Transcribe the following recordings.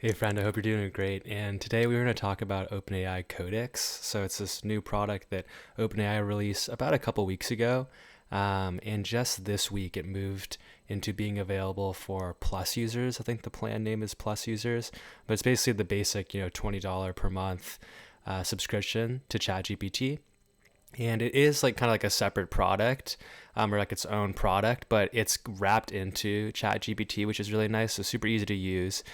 Hey friend, I hope you're doing great. And today we were going to talk about OpenAI Codex. So it's this new product that OpenAI released about a couple weeks ago. And just this week it moved into being available for Plus users. I think the plan name is Plus users, but it's basically the basic, $20 per month subscription to ChatGPT. And it is like kind of like a separate product, or like its own product, but it's wrapped into ChatGPT, which is really nice. So super easy to use.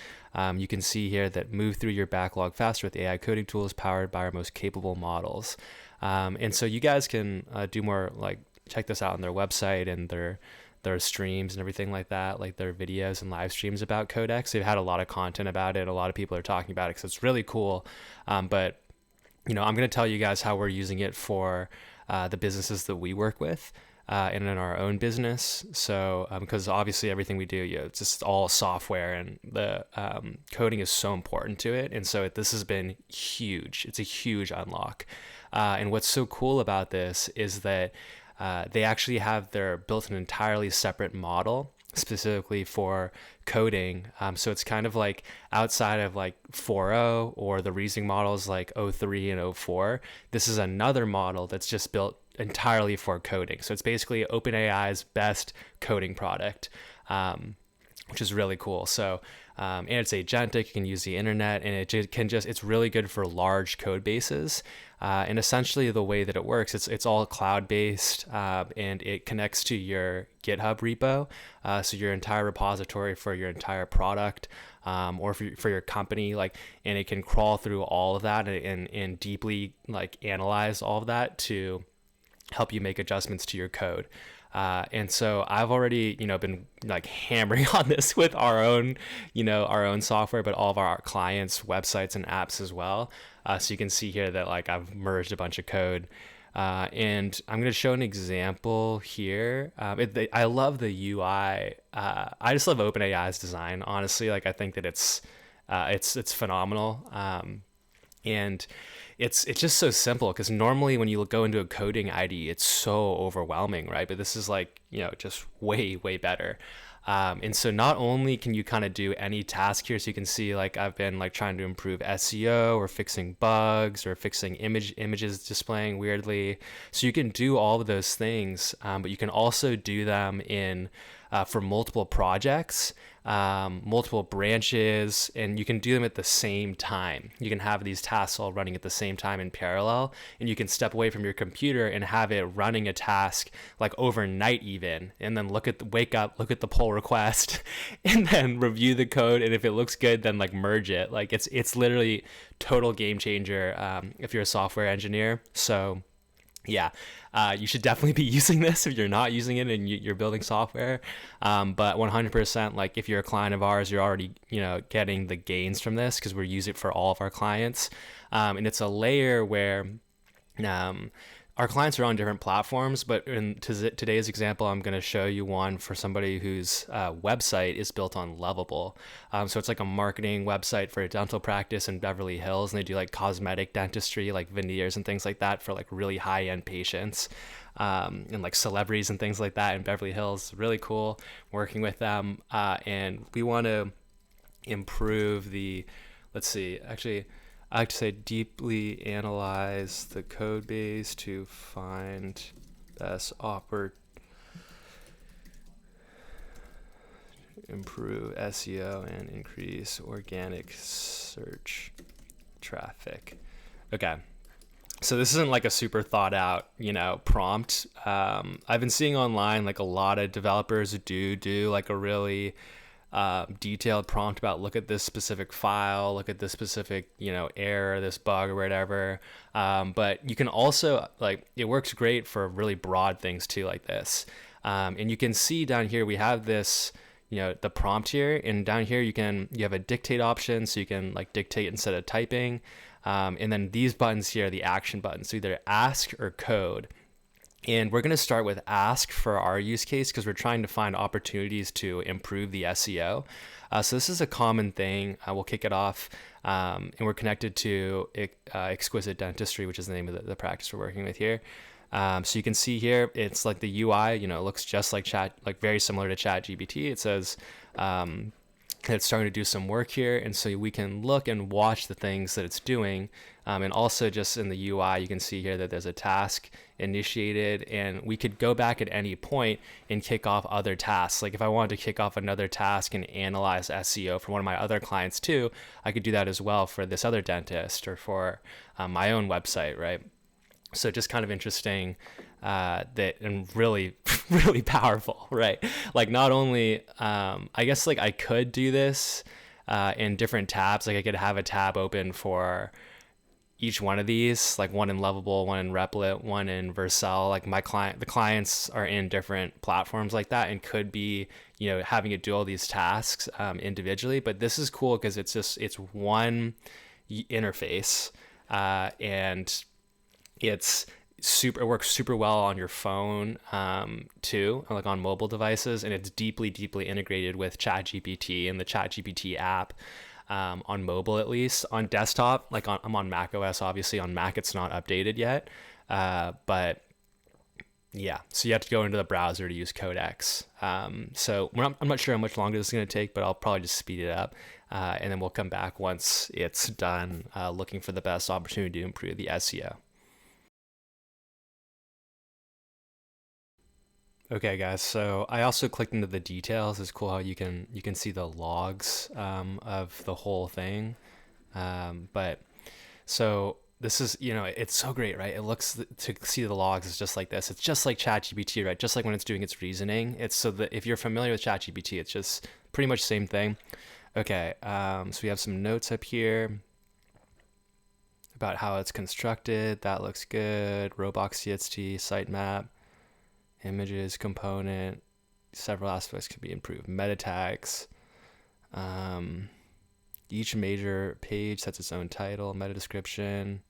You can see here that move through your backlog faster with AI coding tools powered by our most capable models. And so you guys can do more, like check this out on their website and their streams and everything like that, like their videos and live streams about Codex. They've had a lot of content about it. A lot of people are talking about it because it's really cool. But I'm going to tell you guys how we're using it for the businesses that we work with and in our own business. So, because obviously everything we do, it's just all software, and the coding is so important to it. And so this has been huge. It's a huge unlock. And what's so cool about this is that they actually have built an entirely separate model specifically for coding. So it's kind of like outside of like 4.0 or the reasoning models like O3 and O4. This is another model that's just built entirely for coding. So it's basically OpenAI's best coding product, which is really cool. So, and it's agentic. You can use the internet, and it's really good for large code bases. And essentially the way that it works, it's all cloud based, and it connects to your GitHub repo. So your entire repository for your entire product, or for your company, and it can crawl through all of that and deeply analyze all of that to help you make adjustments to your code. And so I've already, been hammering on this with our own software, but all of our clients' websites and apps as well. So you can see here that I've merged a bunch of code. And I'm going to show an example here. I love the UI. I just love OpenAI's design. Honestly, I think that it's phenomenal. And it's just so simple, because normally when you go into a coding IDE, it's so overwhelming, right? But this is just way better. And so not only can you kind of do any task here, so you can see I've been trying to improve SEO or fixing bugs or fixing images displaying weirdly. So you can do all of those things, but you can also do them for multiple projects, multiple branches, and you can do them at the same time. You can have these tasks all running at the same time in parallel, and you can step away from your computer and have it running a task overnight even, and then wake up, look at the pull request, and then review the code, and if it looks good, then merge it. It's literally total game changer if you're a software engineer. So yeah, you should definitely be using this if you're not using it and you're building software. But 100%, if you're a client of ours, you're already, getting the gains from this, because we use it for all of our clients. And it's a layer where our clients are on different platforms, but in today's example, I'm going to show you one for somebody whose website is built on Lovable. So it's a marketing website for a dental practice in Beverly Hills, and they do cosmetic dentistry, veneers and things like that for really high-end patients, and celebrities and things like that in Beverly Hills. Really cool working with them, and we want to improve let's see, actually, I like to say deeply analyze the code base to find best improve SEO and increase organic search traffic. Okay. So this isn't a super thought out, prompt. I've been seeing online a lot of developers do a really detailed prompt about look at this specific file, look at this specific error, this bug or whatever, but you can also it works great for really broad things too, like this, and you can see down here we have this the prompt here, and down here you have a dictate option, so you can dictate instead of typing, and then these buttons here are the action buttons, so either ask or code. And we're going to start with ask for our use case, because we're trying to find opportunities to improve the SEO. So this is a common thing. We'll kick it off. And we're connected to Exquisite Dentistry, which is the name of the practice we're working with here. So you can see here, it's the UI, it looks just like very similar to ChatGPT. It says, it's starting to do some work here, and so we can look and watch the things that it's doing. And also just in the UI, you can see here that there's a task initiated, and we could go back at any point and kick off other tasks. Like if I wanted to kick off another task and analyze SEO for one of my other clients too, I could do that as well for this other dentist or for my own website, right? So just kind of interesting that, and really, really powerful, right? Like not only, I guess like I could do this in different tabs. Like I could have a tab open for each one of these, like one in Lovable, one in Replet, one in Vercel. Like the clients are in different platforms like that, and could be, you know, having it do all these tasks individually. But this is cool because it's one interface, and it works super well on your phone too, like on mobile devices, and it's deeply integrated with ChatGPT and the ChatGPT app on mobile, at least. On desktop, like I'm on Mac OS, obviously on Mac it's not updated yet, but yeah, so you have to go into the browser to use Codex. So I'm not sure how much longer this is going to take, but I'll probably just speed it up, and then we'll come back once it's done, looking for the best opportunity to improve the SEO. Okay, guys. So I also clicked into the details. It's cool how you can see the logs of the whole thing. But so this is, you know, it's so great, right? It looks to see the logs is just like this. It's just like ChatGPT, right? Just like when it's doing its reasoning. It's so that if you're familiar with ChatGPT, it's just pretty much the same thing. Okay. So we have some notes up here about how it's constructed. That looks good. Robox CST, sitemap. Images, component, several aspects can be improved. Meta tags. Each major page sets its own title, meta description.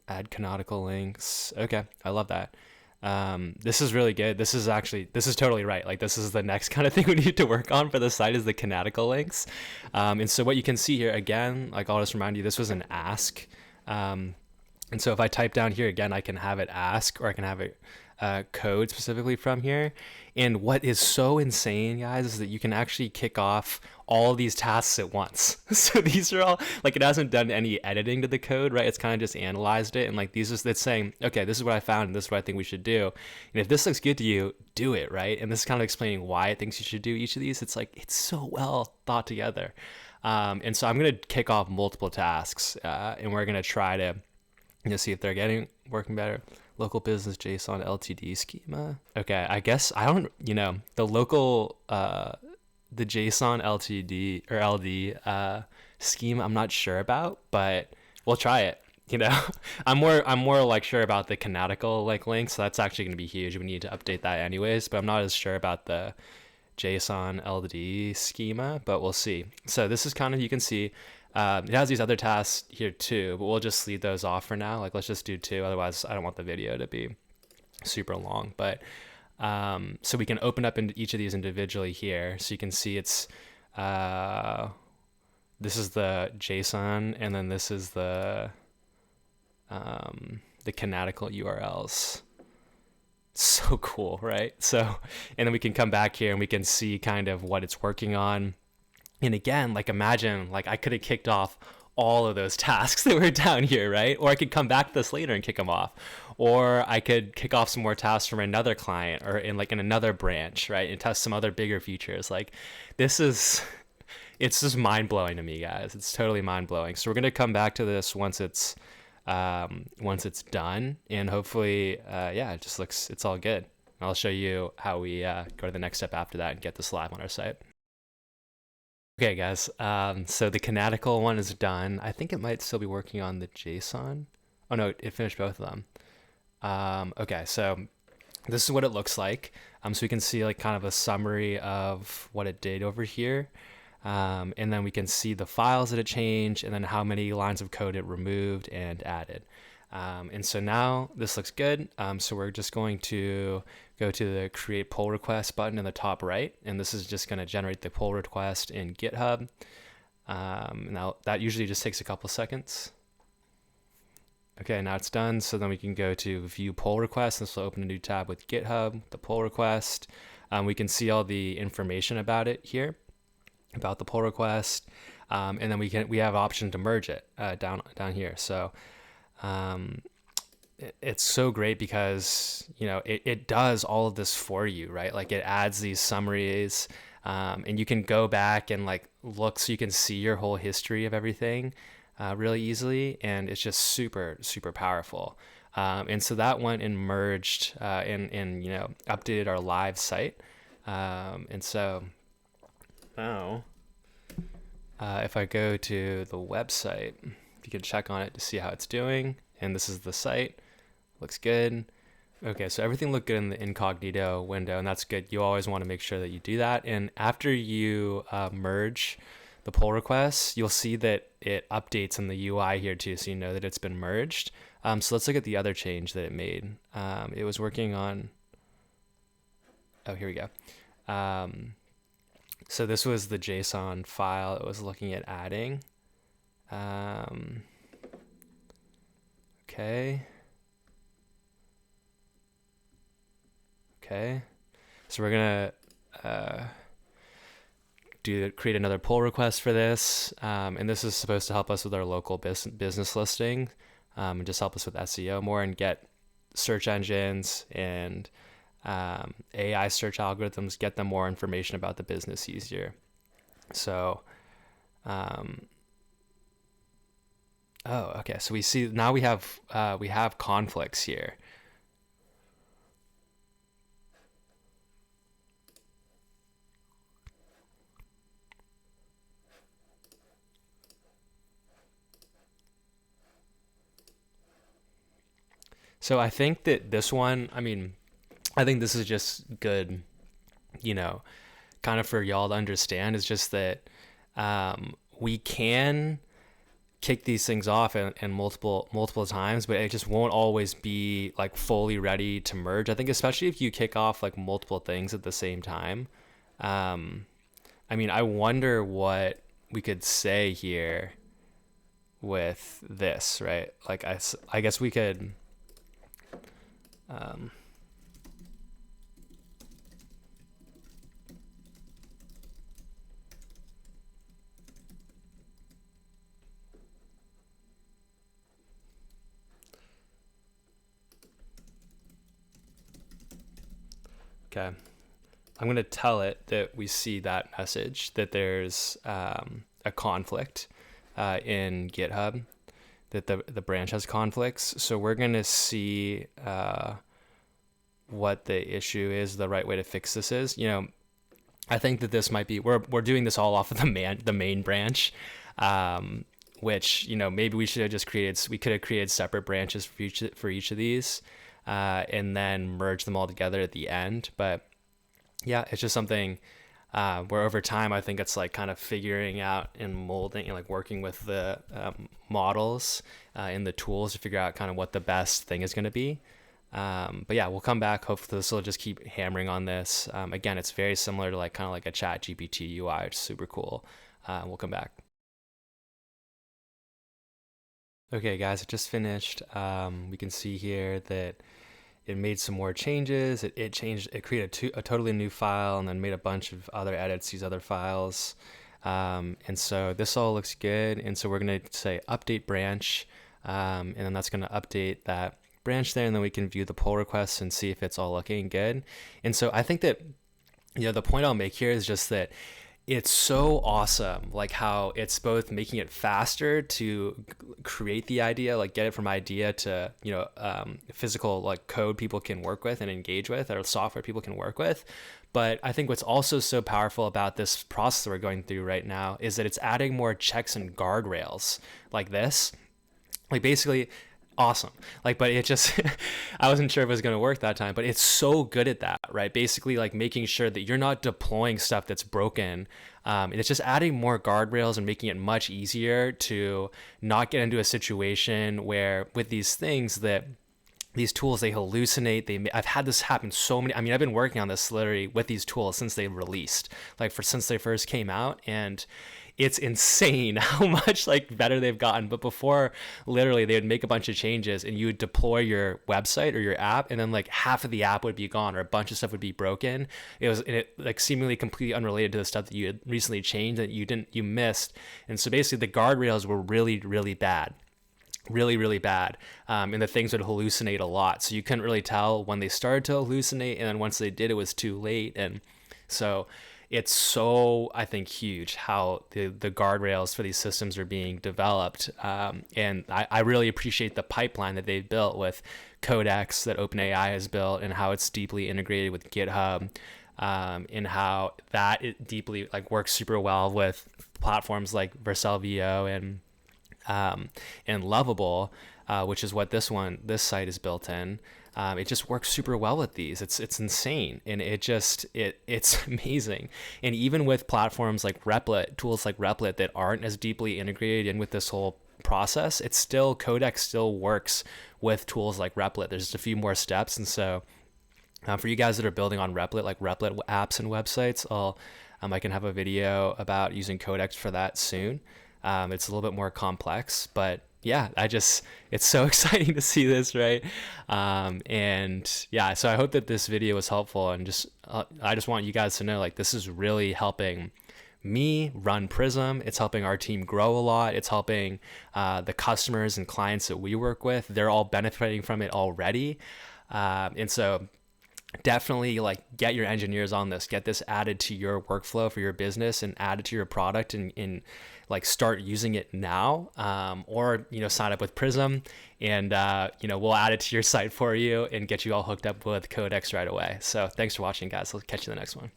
Add canonical links. Okay, I love that. This is really good. This is totally right. Like this is the next kind of thing we need to work on for the site, is the canonical links. And so what you can see here, again, like I'll just remind you, this was an ask. And so if I type down here again, I can have it ask, or I can have it code specifically from here. And what is so insane, guys, is that you can actually kick off all of these tasks at once. So these are all, like, it hasn't done any editing to the code, right? It's kind of just analyzed it, and like it's saying, okay, this is what I found, and this is what I think we should do. And if this looks good to you, do it, right? And this is kind of explaining why it thinks you should do each of these. It's like, it's so well thought together. And so I'm going to kick off multiple tasks, and we're going to try to, you know, see if they're working better. Local business JSON LTD schema. Okay, I guess I don't, you know, the local, the JSON LTD or LD schema, I'm not sure about, but we'll try it. You know, I'm more like sure about the canonical like links. So that's actually going to be huge. We need to update that anyways, but I'm not as sure about the JSON LTD schema, but we'll see. So this is kind of, you can see, it has these other tasks here too, but we'll just leave those off for now. Like, let's just do two. Otherwise, I don't want the video to be super long. But so we can open up into each of these individually here. So you can see it's this is the JSON, and then this is the canonical URLs. So cool, right? So, and then we can come back here and we can see kind of what it's working on. And again, like imagine, like I could have kicked off all of those tasks that were down here, right? Or I could come back to this later and kick them off. Or I could kick off some more tasks from another client or in another branch, right? And test some other bigger features. Like it's just mind blowing to me, guys. It's totally mind blowing. So we're going to come back to this once it's done, and hopefully, yeah, it's all good. I'll show you how we go to the next step after that and get this live on our site. Okay, guys, so the canonical one is done. I think it might still be working on the JSON. Oh no, it finished both of them. Okay, so this is what it looks like. So we can see like kind of a summary of what it did over here. And then we can see the files that it changed, and then how many lines of code it removed and added. And so now this looks good. So we're just going to go to the create pull request button in the top right, and this is just going to generate the pull request in GitHub. Now that usually just takes a couple seconds. Okay, now it's done. So then we can go to view pull request. This will open a new tab with GitHub, the pull request. We can see all the information about it here, about the pull request. And then we have option to merge it down here. So it's so great because, you know, it does all of this for you, right? Like it adds these summaries, and you can go back and like look, so you can see your whole history of everything really easily, and it's just super, super powerful. And so that went and merged and you know, updated our live site. And so now, if I go to the website, you can check on it to see how it's doing. And this is the site. Looks good. Okay, so everything looked good in the incognito window, and that's good. You always want to make sure that you do that. And after you merge the pull requests, you'll see that it updates in the UI here too, so you know that it's been merged. So let's look at the other change that it made. It was working on, oh, here we go. So this was the JSON file it was looking at adding. Okay. Okay. So we're gonna create another pull request for this, and this is supposed to help us with our local business listing, and just help us with SEO more and get search engines and AI search algorithms, get them more information about the business easier. So, oh, okay. So we see now we have conflicts here. So I think that this one, I mean, I think this is just good, you know, kind of for y'all to understand. Is just that we can kick these things off and multiple times, but it just won't always be like fully ready to merge. I think especially if you kick off like multiple things at the same time. I mean, I wonder what we could say here with this, right? Like I guess we could. Okay, I'm going to tell it that we see that message, that there's a conflict in GitHub, that the branch has conflicts. So we're going to see what the issue is, the right way to fix this is. You know, I think that this might be, we're doing this all off of the main branch, which, you know, maybe we could have created separate branches for each of these, and then merge them all together at the end. But yeah, it's just something where over time, I think it's like kind of figuring out and molding and like working with the models and the tools to figure out kind of what the best thing is going to be. But yeah, we'll come back. Hopefully this will just keep hammering on this. Again, it's very similar to like kind of like a chat GPT UI, which is super cool. We'll come back. Okay, guys, it just finished. We can see here that it made some more changes. It created a totally new file and then made a bunch of other edits to these other files. And so this all looks good. And so we're going to say update branch, and then that's going to update that branch there. And then we can view the pull requests and see if it's all looking good. And so I think that, you know, the point I'll make here is just that it's so awesome, like how it's both making it faster to create the idea, like get it from idea to, you know, physical like code people can work with and engage with, or software people can work with. But I think what's also so powerful about this process that we're going through right now is that it's adding more checks and guardrails like this. Like basically, awesome. Like, but it just, I wasn't sure if it was going to work that time, but it's so good at that, right? Basically like making sure that you're not deploying stuff that's broken. And it's just adding more guardrails and making it much easier to not get into a situation where with these things that these tools, they hallucinate. I've had this happen so many. I mean, I've been working on this literally with these tools since they released, like since they first came out, and it's insane how much like better they've gotten. But before, literally, they would make a bunch of changes and you would deploy your website or your app, and then like half of the app would be gone or a bunch of stuff would be broken. It like seemingly completely unrelated to the stuff that you had recently changed that you missed. And so basically, the guardrails were really, really bad. Really, really bad. And the things would hallucinate a lot. So you couldn't really tell when they started to hallucinate. And then once they did, it was too late. And so it's so, I think, huge how the guardrails for these systems are being developed. And I really appreciate the pipeline that they've built with Codex that OpenAI has built, and how it's deeply integrated with GitHub, and how that it deeply like works super well with platforms like Vercel.vo and Lovable, which is what this site is built in. It just works super well with these. It's insane, and it's amazing. And even with platforms like Replet, tools like Replet that aren't as deeply integrated in with this whole process, Codex still works with tools like Replet. There's just a few more steps, and so for you guys that are building on Replet, like Replet apps and websites, I can have a video about using Codex for that soon. It's a little bit more complex, but yeah, it's so exciting to see this, right? And yeah, so I hope that this video was helpful, and I just want you guys to know, like, this is really helping me run Prism. It's helping our team grow a lot. It's helping the customers and clients that we work with. They're all benefiting from it already. And so definitely like get your engineers on this, get this added to your workflow for your business and add it to your product, and like start using it now, or sign up with Prism, and we'll add it to your site for you and get you all hooked up with Codex right away. So thanks for watching, guys. I'll catch you in the next one.